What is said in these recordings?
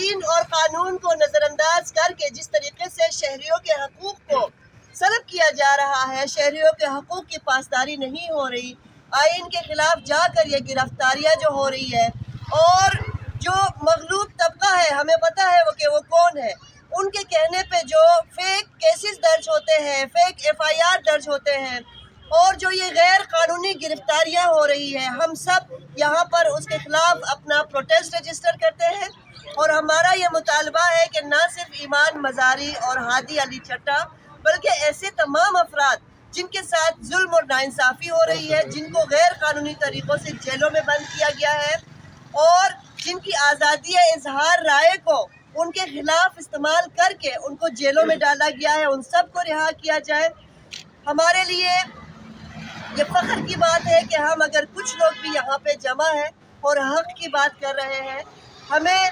آئین اور قانون کو نظر انداز کر کے جس طریقے سے شہریوں کے حقوق کو سلب کیا جا رہا ہے، شہریوں کے حقوق کی پاسداری نہیں ہو رہی، آئین کے خلاف جا کر یہ گرفتاریاں جو ہو رہی ہے، اور جو مغلوب طبقہ ہے ہمیں پتہ ہے وہ کون ہے، ان کے کہنے پہ جو فیک کیسز درج ہوتے ہیں، فیک FIR درج ہوتے ہیں، اور جو یہ غیر قانونی گرفتاریاں ہو رہی ہیں، ہم سب یہاں پر اس کے خلاف اپنا پروٹیسٹ رجسٹر کرتے ہیں، اور ہمارا یہ مطالبہ ہے کہ نہ صرف ایمان مزاری اور ہادی علی چٹھا بلکہ ایسے تمام افراد جن کے ساتھ ظلم اور ناانصافی ہو رہی ہے، جن کو غیر قانونی طریقوں سے جیلوں میں بند کیا گیا ہے، اور جن کی آزادی اظہار رائے کو ان کے خلاف استعمال کر کے ان کو جیلوں میں ڈالا گیا ہے، ان سب کو رہا کیا جائے۔ ہمارے لیے یہ فخر کی بات ہے کہ ہم اگر کچھ لوگ بھی یہاں پہ جمع ہیں اور حق کی بات کر رہے ہیں، ہمیں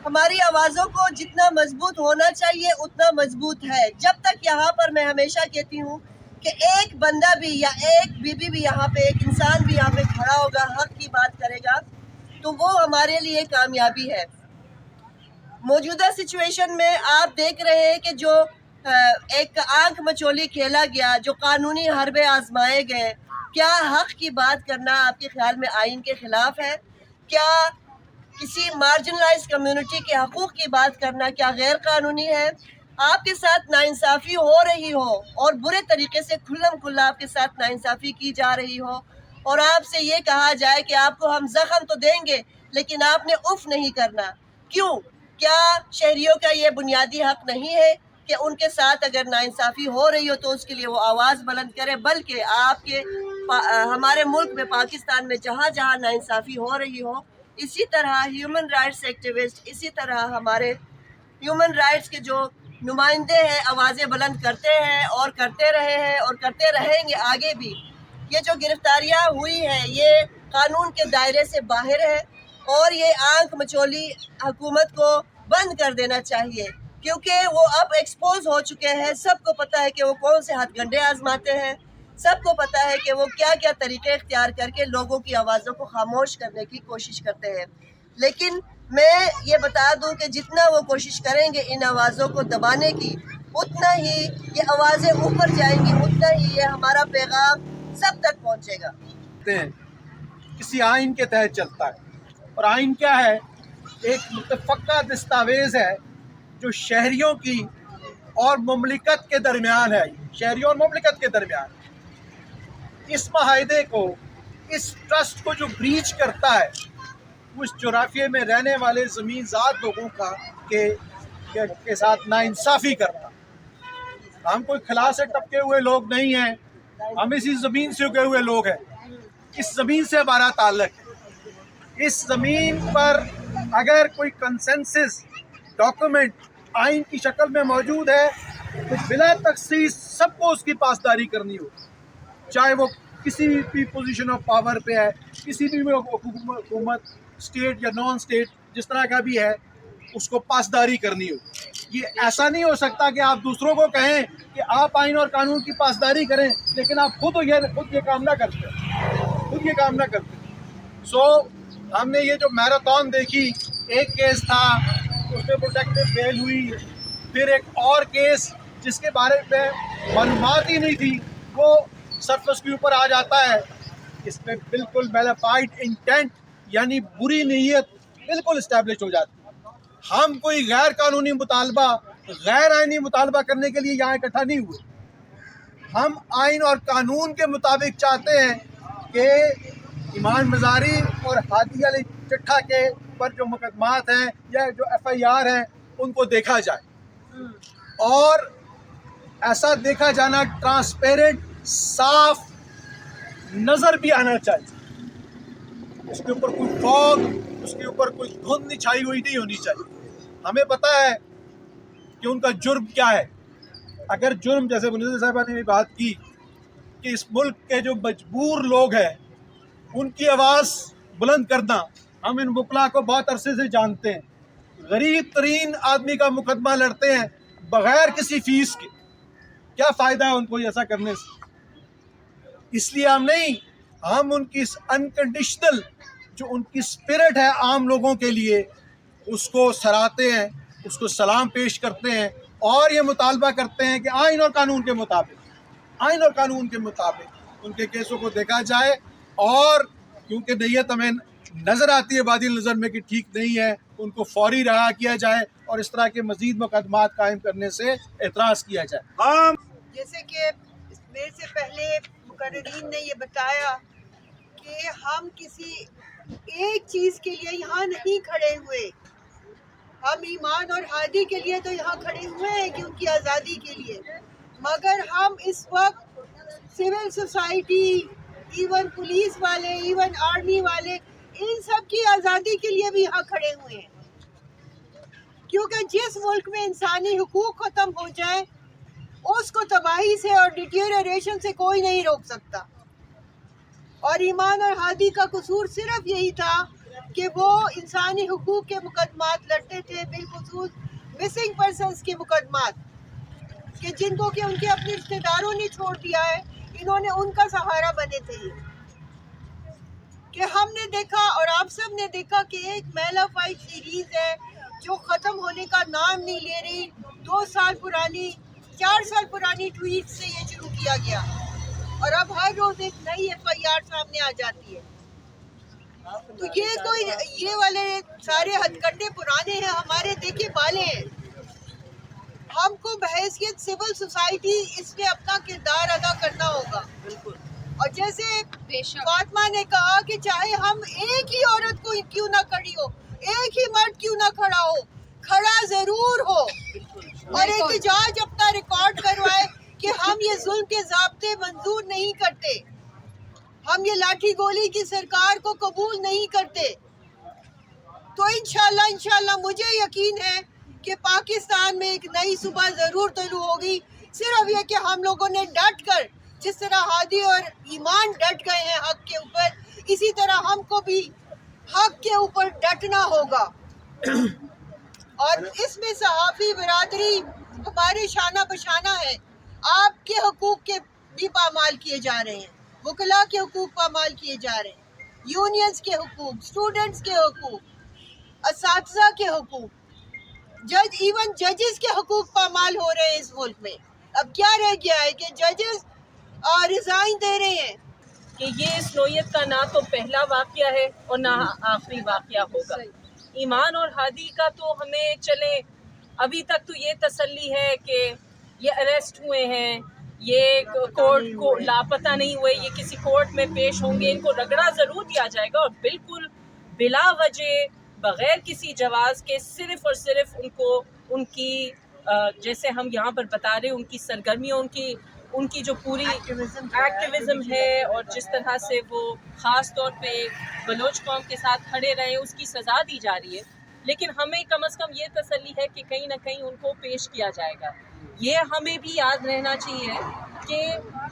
ہماری آوازوں کو جتنا مضبوط ہونا چاہیے اتنا مضبوط ہے۔ جب تک یہاں پر میں ہمیشہ کہتی ہوں کہ ایک بندہ بھی یا ایک بی بی بھی یہاں پہ، ایک انسان بھی یہاں پہ کھڑا ہوگا، حق کی بات کرے گا، تو وہ ہمارے لیے کامیابی ہے۔ موجودہ سچویشن میں آپ دیکھ رہے ہیں کہ جو ایک آنکھ مچولی کھیلا گیا، جو قانونی حربے آزمائے گئے، کیا حق کی بات کرنا آپ کے خیال میں آئین کے خلاف ہے؟ کیا کسی مارجنلائز کمیونٹی کے حقوق کی بات کرنا کیا غیر قانونی ہے؟ آپ کے ساتھ ناانصافی ہو رہی ہو اور برے طریقے سے کھلم کھلا آپ کے ساتھ ناانصافی کی جا رہی ہو، اور آپ سے یہ کہا جائے کہ آپ کو ہم زخم تو دیں گے لیکن آپ نے اف نہیں کرنا، کیوں؟ کیا شہریوں کا یہ بنیادی حق نہیں ہے کہ ان کے ساتھ اگر ناانصافی ہو رہی ہو تو اس کے لیے وہ آواز بلند کرے؟ بلکہ آپ کے ہمارے ملک میں، پاکستان میں جہاں جہاں ناانصافی ہو رہی ہو، اسی طرح ہیومن رائٹس ایکٹیوسٹ، اسی طرح ہمارے ہیومن رائٹس کے جو نمائندے ہیں آوازیں بلند کرتے ہیں اور کرتے رہے ہیں اور کرتے رہیں گے آگے بھی۔ یہ جو گرفتاریاں ہوئی ہیں یہ قانون کے دائرے سے باہر ہے، اور یہ آنکھ مچولی حکومت کو بند کر دینا چاہیے، کیونکہ وہ اب ایکسپوز ہو چکے ہیں۔ سب کو پتہ ہے کہ وہ کون سے ہتھ گنڈے آزماتے ہیں، سب کو پتہ ہے کہ وہ کیا کیا طریقے اختیار کر کے لوگوں کی آوازوں کو خاموش کرنے کی کوشش کرتے ہیں۔ لیکن میں یہ بتا دوں کہ جتنا وہ کوشش کریں گے ان آوازوں کو دبانے کی، اتنا ہی یہ آوازیں اوپر جائیں گی، اتنا ہی یہ ہمارا پیغام سب تک پہنچے گا۔ کسی آئین کے تحت چلتا ہے، اور آئین کیا ہے؟ ایک متفقہ دستاویز ہے جو شہریوں کی اور مملکت کے درمیان ہے، شہریوں اور مملکت کے درمیان۔ اس معاہدے کو، اس ٹرسٹ کو جو بریچ کرتا ہے، اس جغرافیے میں رہنے والے زمین ذات لوگوں کا کے ساتھ ناانصافی کرتا۔ ہم کوئی خلا سے ٹپکے ہوئے لوگ نہیں ہیں، ہم اسی زمین سے اگے ہوئے لوگ ہیں، اس زمین سے ہمارا تعلق ہے۔ اس زمین پر اگر کوئی کنسنسس ڈاکومنٹ آئین کی شکل میں موجود ہے تو بلا تخصیص سب کو اس کی پاسداری کرنی ہو، چاہے وہ کسی بھی پوزیشن آف پاور پہ ہے، کسی بھی حکومت، اسٹیٹ یا نان اسٹیٹ جس طرح کا بھی ہے، اس کو پاسداری کرنی ہو۔ یہ ایسا نہیں ہو سکتا کہ آپ دوسروں کو کہیں کہ آپ آئین اور قانون کی پاسداری کریں لیکن آپ خود یہ کام نہ کرتے۔ سو ہم نے یہ جو میراتھن دیکھی، ایک کیس تھا اس میں پروٹیکٹڈ بیل ہوئی، پھر ایک اور کیس جس کے بارے میں معلومات ہی نہیں تھی وہ سرفس کے اوپر آ جاتا ہے۔ اس میں بالکل میلیفائڈ انٹینٹ یعنی بری نیت بالکل اسٹیبلش ہو جاتی ہے۔ ہم کوئی غیر قانونی مطالبہ، غیر آئینی مطالبہ کرنے کے لیے یہاں اکٹھا نہیں ہوئے۔ ہم آئین اور قانون کے مطابق چاہتے ہیں کہ ایمان مزاری اور ہادی علی چٹھا کے پر جو مقدمات ہیں یا جو FIR ہیں ان کو دیکھا جائے، اور ایسا دیکھا جانا ٹرانسپیرنٹ، صاف نظر بھی آنا چاہیے۔ اس کے اوپر کوئی فوگ، اس کے اوپر کوئی دھند چھائی ہوئی نہیں ہونی چاہیے۔ ہمیں پتہ ہے کہ ان کا جرم کیا ہے۔ اگر جرم، جیسے منیزہ صاحبہ نے بھی بات کی کہ اس ملک کے جو مجبور لوگ ہیں ان کی آواز بلند کرنا، ہم ان وکلا کو بہت عرصے سے جانتے ہیں، غریب ترین آدمی کا مقدمہ لڑتے ہیں بغیر کسی فیس کے، کیا فائدہ ہے ان کو ایسا کرنے سے؟ اس لیے ہم ان کی انکنڈیشنل جو ان کی اسپرٹ ہے عام لوگوں کے لیے اس کو سراہتے ہیں, اس کو سلام پیش کرتے ہیں اور یہ مطالبہ کرتے ہیں کہ آئین اور قانون کے مطابق ان کے کیسوں کو دیکھا جائے, اور کیونکہ نیت ہمیں نظر آتی ہے بادی نظر میں کہ ٹھیک نہیں ہے, ان کو فوری رہا کیا جائے اور اس طرح کے مزید مقدمات قائم کرنے سے اعتراض کیا جائے. جیسے کہ میرے سے پہلے مقررین نے یہ بتایا کہ ہم کسی ایک چیز کے لیے یہاں نہیں کھڑے ہوئے, ہم ایمان اور ہادی کے لیے تو یہاں کھڑے ہوئے ہیں کہ ان کی آزادی کے لیے, مگر ہم اس وقت سول سوسائٹی, ایون پولیس والے, ایون آرمی والے, ان سب کی آزادی کے لیے بھی یہاں کھڑے ہوئے ہیں, کیونکہ جس ملک میں انسانی حقوق ختم ہو جائے اس کو تباہی سے اور ڈیٹیریشن سے کوئی نہیں روک سکتا. اور ایمان اور ہادی کا قصور صرف یہی تھا کہ وہ انسانی حقوق کے مقدمات لڑتے تھے, بالخصوص مسنگ پرسنس کے مقدمات, کہ جن کو کہ ان کے اپنے رشتہ داروں نے چھوڑ دیا ہے, انہوں نے ان کا سہارا بنے تھے. کہ ہم نے دیکھا اور آپ سب نے دیکھا کہ ایک میلا فائٹ سیریز ہے جو ختم ہونے کا نام نہیں لے رہی. 2 سال پرانی, 4 سال پرانی ٹویٹ سے یہ شروع کیا گیا اور اب ہر روز ایک نئی FIR سامنے آ جاتی ہے. تو یہ والے سارے ہتھ کنڈے پرانے ہیں, ہمارے دیکھے بالے ہیں. ہم کو بحیثیت سول سوسائٹی اس میں اپنا کردار ادا کرنا ہوگا. بالکل. اور جیسے فاطمہ نے کہا کہ چاہے ہم ایک ہی عورت کو کیوں نہ کھڑی ہو, ایک ہی مرد کیوں نہ کھڑا ہو, کھڑا ضرور ہو اور احتجاج اپنا ریکارڈ کروائے کہ ہم یہ ظلم کے ضابطے منظور نہیں کرتے, ہم یہ لاٹھی گولی کی سرکار کو قبول نہیں کرتے. تو انشاءاللہ مجھے یقین ہے کہ پاکستان میں ایک نئی صبح ضرور طلوع ہوگی. صرف یہ کہ ہم لوگوں نے ڈٹ کر, جس طرح ہادی اور ایمان ڈٹ گئے ہیں حق کے اوپر, اسی طرح ہم کو بھی حق کے اوپر ڈٹنا ہوگا. اور اس میں صحافی برادری ہمارے شانہ بشانہ ہے. آپ کے حقوق کے بھی پامال کیے جا رہے ہیں, وکلاء کے حقوق پامال کیے جا رہے ہیں, یونینز کے حقوق, اسٹوڈنٹس کے حقوق, اساتذہ کے حقوق, ایون ججز کے حقوق پامال ہو رہے ہیں اس ملک میں. اب کیا رہ گیا ہے کہ ججز ریزائن دے رہے ہیں. کہ یہ اس نوعیت کا نہ تو پہلا واقعہ ہے اور نہ آخری واقعہ ہوگا. ایمان اور ہادی کا تو ہمیں چلے ابھی تک تو یہ تسلی ہے کہ یہ اریسٹ ہوئے ہیں, یہ کورٹ کو لاپتہ نہیں ہوئے, یہ کسی کورٹ میں پیش ہوں گے, ان کو رگڑا ضرور دیا جائے گا اور بالکل بلا وجہ بغیر کسی جواز کے صرف اور صرف ان کو ان کی جیسے ہم یہاں پر بتا رہے ان کی سرگرمیوں, ان کی جو پوری ایکٹیویزم ہے اور جس طرح سے وہ خاص طور پہ بلوچ قوم کے ساتھ کھڑے رہے, اس کی سزا دی جا رہی ہے. لیکن ہمیں کم از کم یہ تسلی ہے کہ کہیں نہ کہیں ان کو پیش کیا جائے گا. یہ ہمیں بھی یاد رہنا چاہیے کہ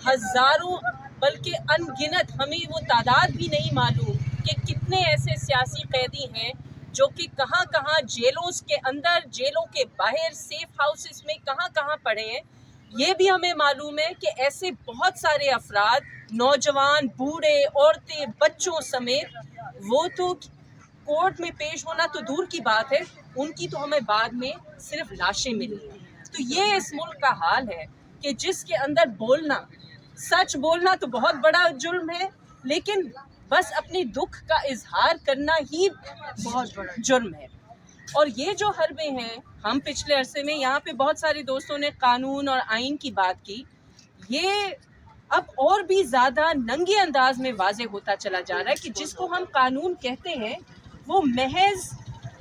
ہزاروں بلکہ ان گنت, ہمیں وہ تعداد بھی نہیں معلوم کہ کتنے ایسے سیاسی قیدی ہیں جو کہ کہاں کہاں جیلوں کے اندر, جیلوں کے باہر, سیف ہاؤسز میں کہاں کہاں پڑے ہیں. یہ بھی ہمیں معلوم ہے کہ ایسے بہت سارے افراد, نوجوان, بوڑھے, عورتیں, بچوں سمیت, وہ تو کورٹ میں پیش ہونا تو دور کی بات ہے, ان کی تو ہمیں بعد میں صرف لاشیں ملی. تو یہ اس ملک کا حال ہے کہ جس کے اندر بولنا, سچ بولنا تو بہت بڑا جرم ہے, لیکن بس اپنی دکھ کا اظہار کرنا ہی بہت بڑا جرم ہے. اور یہ جو حربے ہیں, ہم پچھلے عرصے میں یہاں پہ بہت سارے دوستوں نے قانون اور آئین کی بات کی, یہ اب اور بھی زیادہ ننگے انداز میں واضح ہوتا چلا جا رہا ہے کہ جس کو ہم قانون کہتے ہیں وہ محض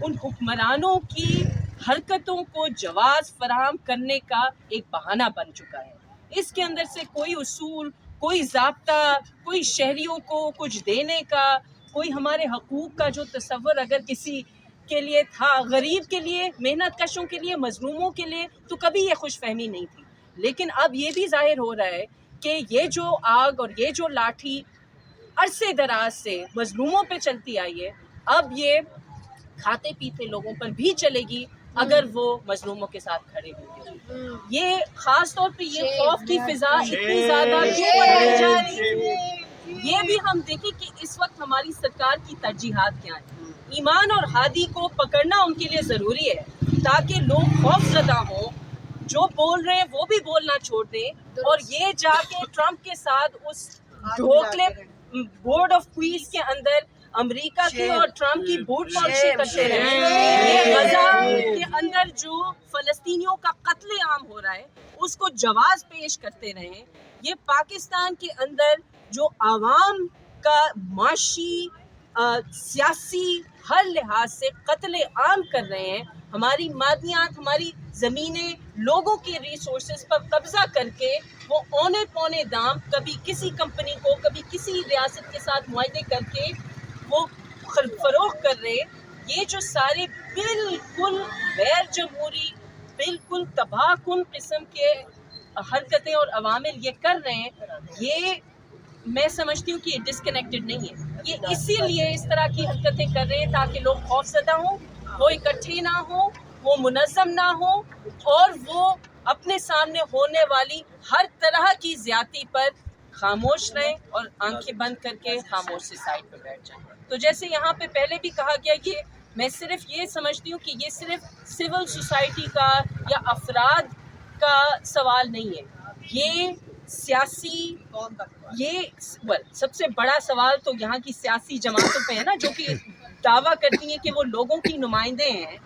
ان حکمرانوں کی حرکتوں کو جواز فراہم کرنے کا ایک بہانہ بن چکا ہے. اس کے اندر سے کوئی اصول, کوئی ضابطہ, کوئی شہریوں کو کچھ دینے کا, کوئی ہمارے حقوق کا جو تصور اگر کسی کے لیے تھا, غریب کے لیے, محنت کشوں کے لیے, مظلوموں کے لیے, تو کبھی یہ خوش فہمی نہیں تھی. لیکن اب یہ بھی ظاہر ہو رہا ہے کہ یہ جو آگ اور یہ جو لاٹھی عرصے دراز سے مظلوموں پہ چلتی آئی ہے, اب یہ کھاتے پیتے لوگوں پر بھی چلے گی اگر وہ مظلوموں کے ساتھ کھڑے ہوں گے. یہ خاص طور پہ یہ خوف کی فضا اتنی زیادہ کیوں بنائی جا رہی ہے؟ یہ بھی ہم دیکھیں کہ اس وقت ہماری سرکار کی ترجیحات کیا ہیں. ایمان اور ہادی کو پکڑنا ان کے لیے ضروری ہے تاکہ لوگ خوف زدہ ہوں, جو بول رہے ہیں وہ بھی بولنا چھوڑ دیں, اور یہ جا کے ٹرمپ کے ساتھ اس ڈھوکلے بورڈ آف پیس کے اندر امریکہ کی اور ٹرمپ کی بوٹ پالشی کرتے رہے. یہ غزہ کے اندر جو فلسطینیوں کا قتل عام ہو رہا ہے اس کو جواز پیش کرتے رہے. یہ پاکستان کے اندر جو عوام کا معاشی سیاسی ہر لحاظ سے قتل عام کر رہے ہیں, ہماری معدنیات, ہماری زمینیں, لوگوں کے ریسورسز پر قبضہ کر کے وہ اونے پونے دام کبھی کسی کمپنی کو کبھی کسی ریاست کے ساتھ معاہدے کر کے وہ فروخت کر رہے. یہ جو سارے بالکل غیر جمہوری, بالکل تباہ کن قسم کے حرکتیں اور عوامل یہ کر رہے ہیں, یہ میں سمجھتی ہوں کہ یہ ڈسکنیکٹڈ نہیں ہے. یہ اسی لیے اس طرح کی حرکتیں کر رہے ہیں تاکہ لوگ خوف زدہ ہوں, وہ اکٹھے نہ ہوں, وہ منظم نہ ہوں, اور وہ اپنے سامنے ہونے والی ہر طرح کی زیادتی پر خاموش رہیں اور آنکھیں بند کر کے خاموش سے سائڈ پہ بیٹھ جائیں. تو جیسے یہاں پہ پہلے بھی کہا گیا کہ میں صرف یہ سمجھتی ہوں کہ یہ صرف سول سوسائٹی کا یا افراد کا سوال نہیں ہے, یہ سیاسی, یہ سب سے بڑا سوال تو یہاں کی سیاسی جماعتوں پہ ہے نا, جو کہ دعویٰ کرتی ہیں کہ وہ لوگوں کی نمائندے ہیں.